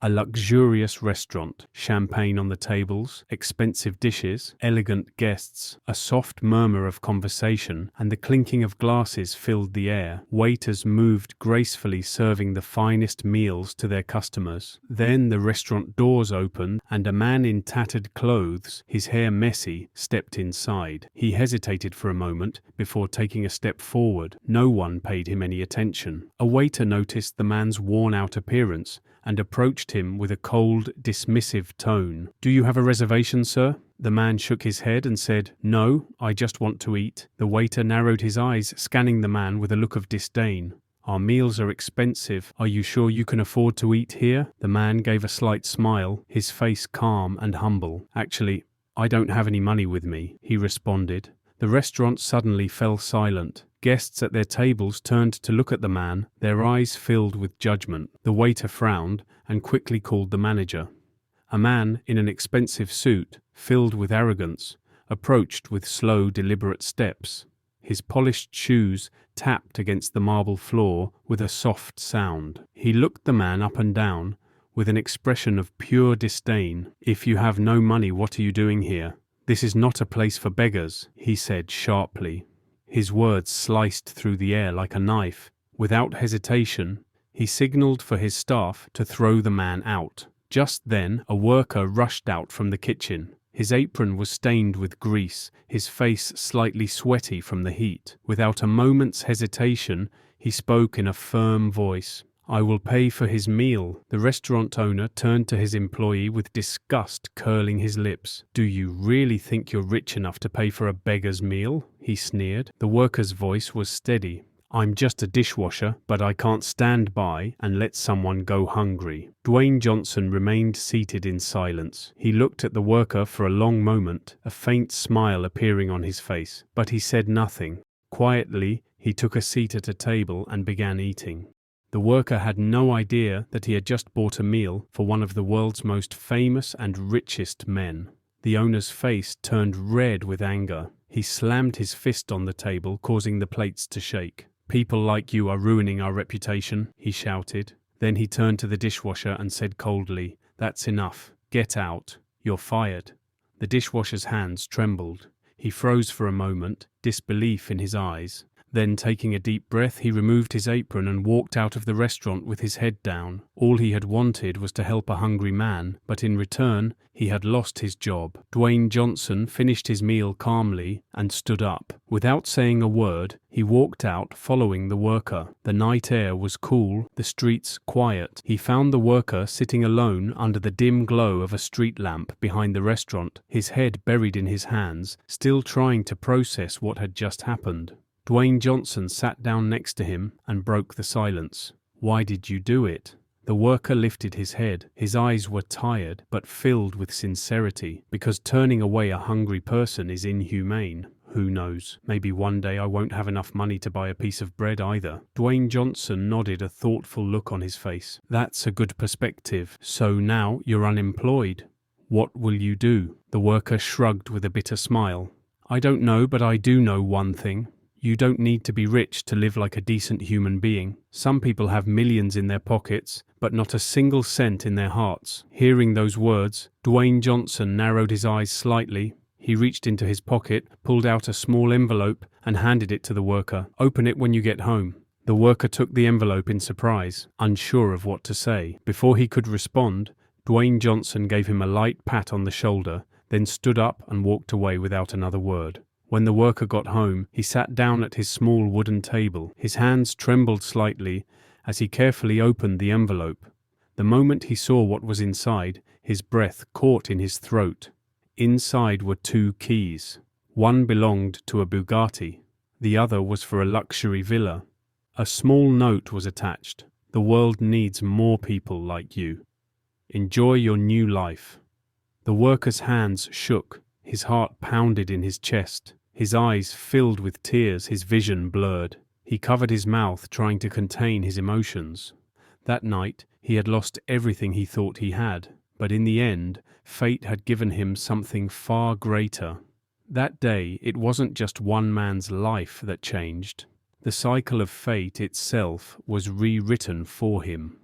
A luxurious restaurant, champagne on the tables, expensive dishes, elegant guests, a soft murmur of conversation, and the clinking of glasses filled the air. Waiters moved gracefully serving the finest meals to their customers. Then the restaurant doors opened and a man in tattered clothes, his hair messy, stepped inside. He hesitated for a moment before taking a step forward. No one paid him any attention. A waiter noticed the man's worn-out appearance and approached him with a cold, dismissive tone. "Do you have a reservation, sir?" The man shook his head and said, "No, I just want to eat." The waiter narrowed his eyes, scanning the man with a look of disdain. "Our meals are expensive. Are you sure you can afford to eat here?" The man gave a slight smile, his face calm and humble. "Actually, I don't have any money with me," he responded. The restaurant suddenly fell silent. Guests at their tables turned to look at the man, their eyes filled with judgment. The waiter frowned and quickly called the manager. A man in an expensive suit, filled with arrogance, approached with slow, deliberate steps. His polished shoes tapped against the marble floor with a soft sound. He looked the man up and down with an expression of pure disdain. "If you have no money, what are you doing here? This is not a place for beggars," he said sharply. His words sliced through the air like a knife. Without hesitation, he signaled for his staff to throw the man out. Just then, a worker rushed out from the kitchen. His apron was stained with grease, his face slightly sweaty from the heat. Without a moment's hesitation, he spoke in a firm voice. "I will pay for his meal." The restaurant owner turned to his employee with disgust curling his lips. "Do you really think you're rich enough to pay for a beggar's meal?" he sneered. The worker's voice was steady. "I'm just a dishwasher, but I can't stand by and let someone go hungry." Dwayne Johnson remained seated in silence. He looked at the worker for a long moment, a faint smile appearing on his face, but he said nothing. Quietly, he took a seat at a table and began eating. The worker had no idea that he had just bought a meal for one of the world's most famous and richest men. The owner's face turned red with anger. He slammed his fist on the table, causing the plates to shake. "People like you are ruining our reputation," he shouted. Then he turned to the dishwasher and said coldly, "That's enough. Get out. You're fired." The dishwasher's hands trembled. He froze for a moment, disbelief in his eyes. Then, taking a deep breath, he removed his apron and walked out of the restaurant with his head down. All he had wanted was to help a hungry man, but in return, he had lost his job. Dwayne Johnson finished his meal calmly and stood up. Without saying a word, he walked out following the worker. The night air was cool, the streets quiet. He found the worker sitting alone under the dim glow of a street lamp behind the restaurant, his head buried in his hands, still trying to process what had just happened. Dwayne Johnson sat down next to him and broke the silence. "Why did you do it?" The worker lifted his head. His eyes were tired, but filled with sincerity. "Because turning away a hungry person is inhumane. Who knows? Maybe one day I won't have enough money to buy a piece of bread either." Dwayne Johnson nodded, a thoughtful look on his face. "That's a good perspective. So now you're unemployed. What will you do?" The worker shrugged with a bitter smile. "I don't know, but I do know one thing. You don't need to be rich to live like a decent human being. Some people have millions in their pockets, but not a single cent in their hearts." Hearing those words, Dwayne Johnson narrowed his eyes slightly. He reached into his pocket, pulled out a small envelope, and handed it to the worker. "Open it when you get home." The worker took the envelope in surprise, unsure of what to say. Before he could respond, Dwayne Johnson gave him a light pat on the shoulder, then stood up and walked away without another word. When the worker got home, he sat down at his small wooden table. His hands trembled slightly as he carefully opened the envelope. The moment he saw what was inside, his breath caught in his throat. Inside were 2 keys. One belonged to a Bugatti. The other was for a luxury villa. A small note was attached. "The world needs more people like you. Enjoy your new life." The worker's hands shook. His heart pounded in his chest. His eyes filled with tears, his vision blurred. He covered his mouth, trying to contain his emotions. That night, he had lost everything he thought he had, but in the end, fate had given him something far greater. That day, it wasn't just one man's life that changed. The cycle of fate itself was rewritten for him.